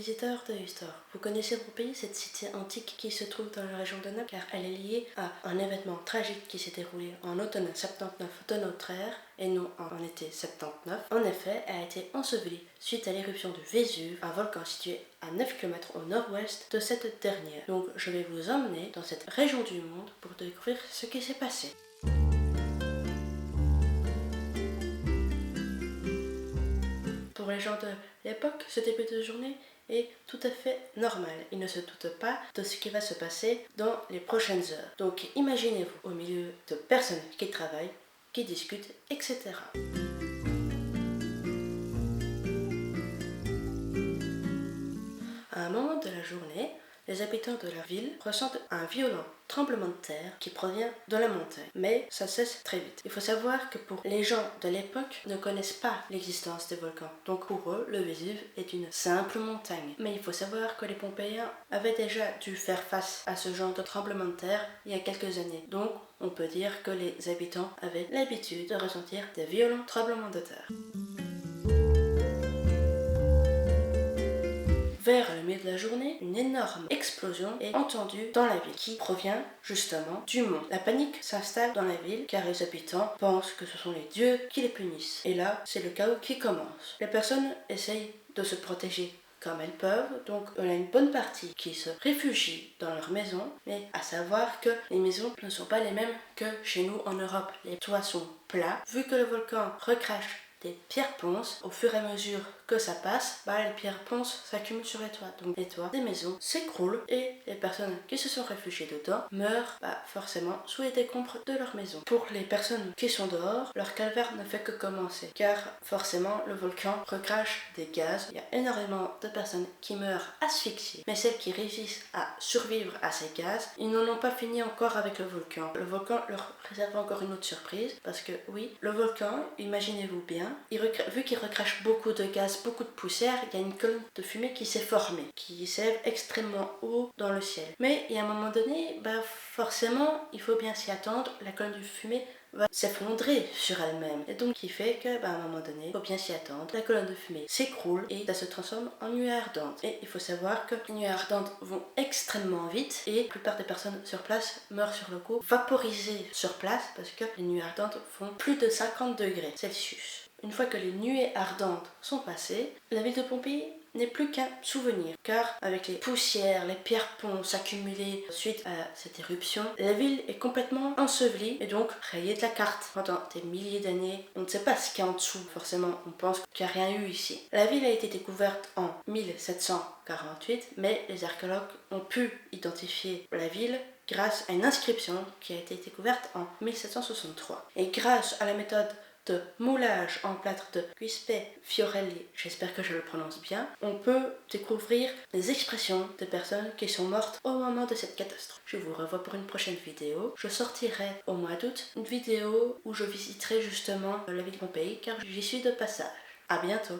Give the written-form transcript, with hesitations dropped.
visiteurs de Ustor, vous connaissez Pompéi, cette cité antique qui se trouve dans la région de Naples, car elle est liée à un événement tragique qui s'est déroulé en automne 79 de notre ère, et non en été 79. En effet, elle a été ensevelie suite à l'éruption du Vésuve, un volcan situé à 9 km au nord-ouest de cette dernière. Donc je vais vous emmener dans cette région du monde pour découvrir ce qui s'est passé. Pour les gens de l'époque, ce début de journée est tout à fait normal. Ils ne se doutent pas de ce qui va se passer dans les prochaines heures. Donc imaginez-vous au milieu de personnes qui travaillent, qui discutent, etc. À un moment de la journée, les habitants de la ville ressentent un violent tremblement de terre qui provient de la montagne. Mais ça cesse très vite. Il faut savoir que pour les gens de l'époque ne connaissent pas l'existence des volcans. Donc pour eux, le Vésuve est une simple montagne. Mais il faut savoir que les Pompéiens avaient déjà dû faire face à ce genre de tremblement de terre il y a quelques années. Donc on peut dire que les habitants avaient l'habitude de ressentir des violents tremblements de terre. Vers le milieu de la journée, une énorme explosion est entendue dans la ville qui provient justement du mont. La panique s'installe dans la ville car les habitants pensent que ce sont les dieux qui les punissent. Et là, c'est le chaos qui commence. Les personnes essayent de se protéger comme elles peuvent, donc on a une bonne partie qui se réfugie dans leur maison, mais à savoir que les maisons ne sont pas les mêmes que chez nous en Europe. Les toits sont plats, vu que le volcan recrache des pierres ponces, au fur et à mesure que ça passe, les pierres ponces s'accumulent sur les toits. Donc les toits des maisons s'écroulent et les personnes qui se sont réfugiées dedans meurent forcément sous les décombres de leur maison. Pour les personnes qui sont dehors, leur calvaire ne fait que commencer, car forcément le volcan recrache des gaz. Il y a énormément de personnes qui meurent asphyxiées, mais celles qui réussissent à survivre à ces gaz, ils n'en ont pas fini encore avec le volcan. Le volcan leur réserve encore une autre surprise, parce que oui, le volcan, imaginez-vous bien, vu qu'il recrache beaucoup de gaz, beaucoup de poussière, il y a une colonne de fumée qui s'est formée, qui s'élève extrêmement haut dans le ciel. Mais à un moment donné, forcément, il faut bien s'y attendre, la colonne de fumée va s'effondrer sur elle-même. Et donc, qui fait que, à un moment donné, il faut bien s'y attendre, la colonne de fumée s'écroule et ça se transforme en nuée ardente. Et il faut savoir que les nuées ardentes vont extrêmement vite et la plupart des personnes sur place meurent sur le coup, vaporisées sur place parce que les nuées ardentes font plus de 50 degrés Celsius. Une fois que les nuées ardentes sont passées, la ville de Pompéi n'est plus qu'un souvenir, car avec les poussières, les pierres ponces accumulées suite à cette éruption, la ville est complètement ensevelie et donc rayée de la carte. Pendant des milliers d'années, on ne sait pas ce qu'il y a en dessous, forcément, on pense qu'il n'y a rien eu ici. La ville a été découverte en 1748, mais les archéologues ont pu identifier la ville grâce à une inscription qui a été découverte en 1763. Et grâce à la méthode de moulage en plâtre de Giuseppe Fiorelli, j'espère que je le prononce bien, on peut découvrir les expressions des personnes qui sont mortes au moment de cette catastrophe. Je vous revois pour une prochaine vidéo. Je sortirai au mois d'août une vidéo où je visiterai justement la ville de Pompéi car j'y suis de passage. À bientôt.